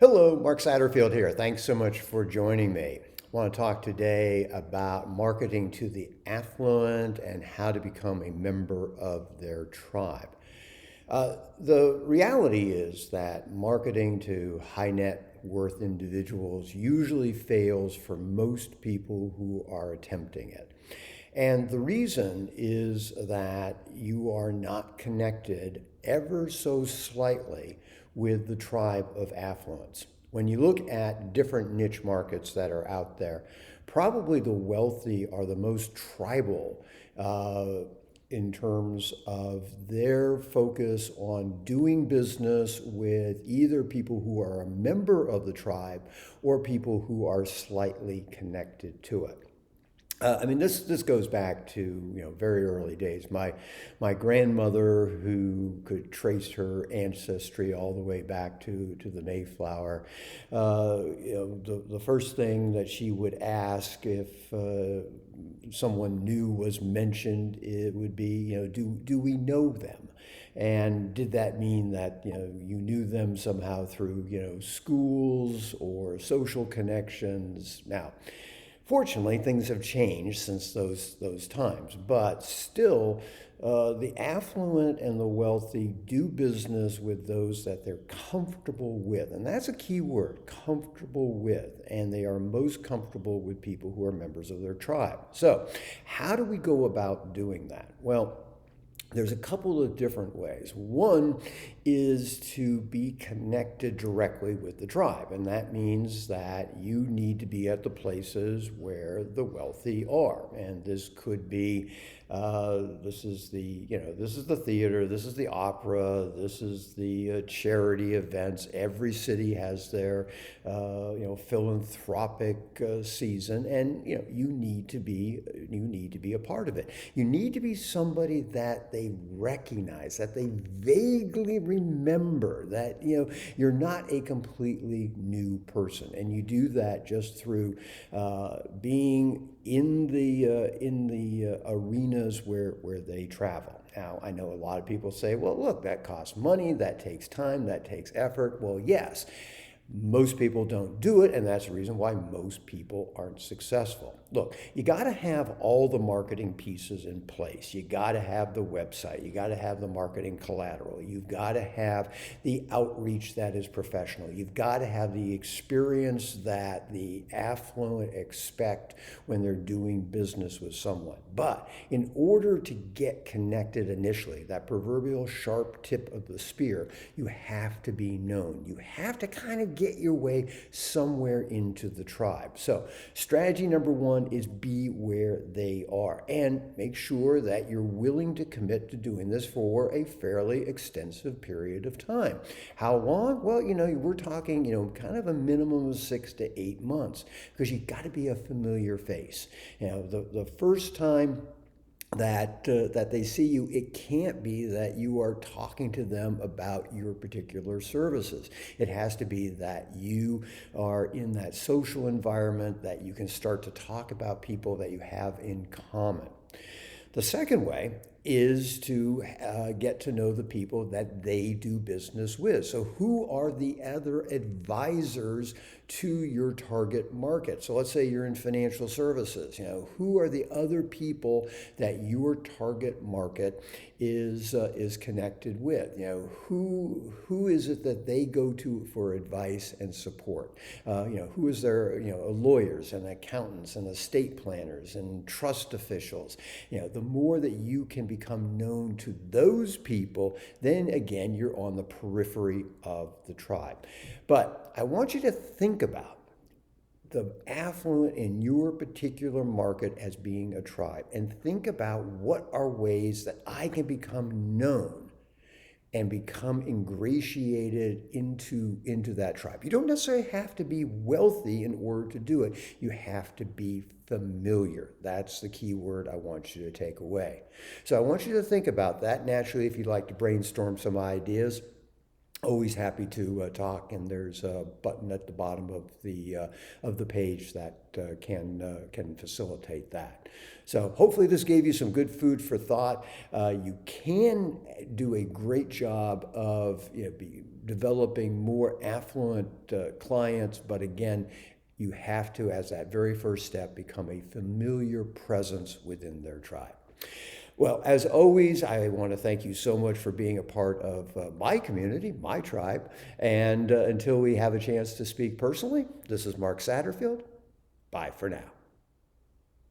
Hello, Mark Satterfield here. Thanks so much for joining me. I want to talk today about marketing to the affluent and how to become a member of their tribe. The reality is that marketing to high net worth individuals usually fails for most people who are attempting it. And the reason is that you are not connected ever so slightly with the tribe of affluence. When you look at different niche markets that are out there, probably the wealthy are the most tribal in terms of their focus on doing business with either people who are a member of the tribe or people who are slightly connected to it. This goes back to very early days. My grandmother, who could trace her ancestry all the way back to the Mayflower, the first thing that she would ask if someone new was mentioned, it would be, do we know them? And did that mean that you knew them somehow through schools or social connections? Now, fortunately, things have changed since those times, but still, the affluent and the wealthy do business with those that they're comfortable with. And that's a key word, comfortable with. And they are most comfortable with people who are members of their tribe. So how do we go about doing that? Well, there's a couple of different ways. One is to be connected directly with the tribe, and that means that you need to be at the places where the wealthy are. And this could be this is the theater, this is the opera, this is the charity events. Every city has their philanthropic season, and you need to be a part of it. You need to be somebody that they recognize, that they vaguely remember, that you're not a completely new person, and you do that just through being in the arenas where they travel. Now, I know a lot of people say, well, look, that costs money, that takes time, that takes effort. Well, yes. Most people don't do it, and that's the reason why most people aren't successful. Look, you got to have all the marketing pieces in place. You got to have the website. You got to have the marketing collateral. You've got to have the outreach that is professional. You've got to have the experience that the affluent expect when they're doing business with someone. But in order to get connected initially, that proverbial sharp tip of the spear, you have to be known. You have to kind of get your way somewhere into the tribe. So strategy number one is be where they are, and make sure that you're willing to commit to doing this for a fairly extensive period of time. How long? Well, we're talking, kind of a minimum of 6 to 8 months, because you've got to be a familiar face. The first time that they see you, it can't be that you are talking to them about your particular services. It has to be that you are in that social environment, that you can start to talk about people that you have in common. The second way is to get to know the people that they do business with. So who are the other advisors to your target market? So let's say you're in financial services. Who are the other people that your target market is connected with? Who is it that they go to for advice and support? Who is their lawyers and accountants and estate planners and trust officials? The more that you can become known to those people, then again, you're on the periphery of the tribe. But I want you to think about the affluent in your particular market as being a tribe, and think about what are ways that I can become known and become ingratiated into that tribe. You don't necessarily have to be wealthy in order to do it. You have to be familiar. That's the key word I want you to take away. So I want you to think about that. Naturally, if you'd like to brainstorm some ideas, always happy to talk, and there's a button at the bottom of the page that can facilitate that. So hopefully this gave you some good food for thought. You can do a great job of developing more affluent clients. But again, you have to, as that very first step, become a familiar presence within their tribe. Well, as always, I want to thank you so much for being a part of my community, my tribe. And until we have a chance to speak personally, this is Mark Satterfield. Bye for now.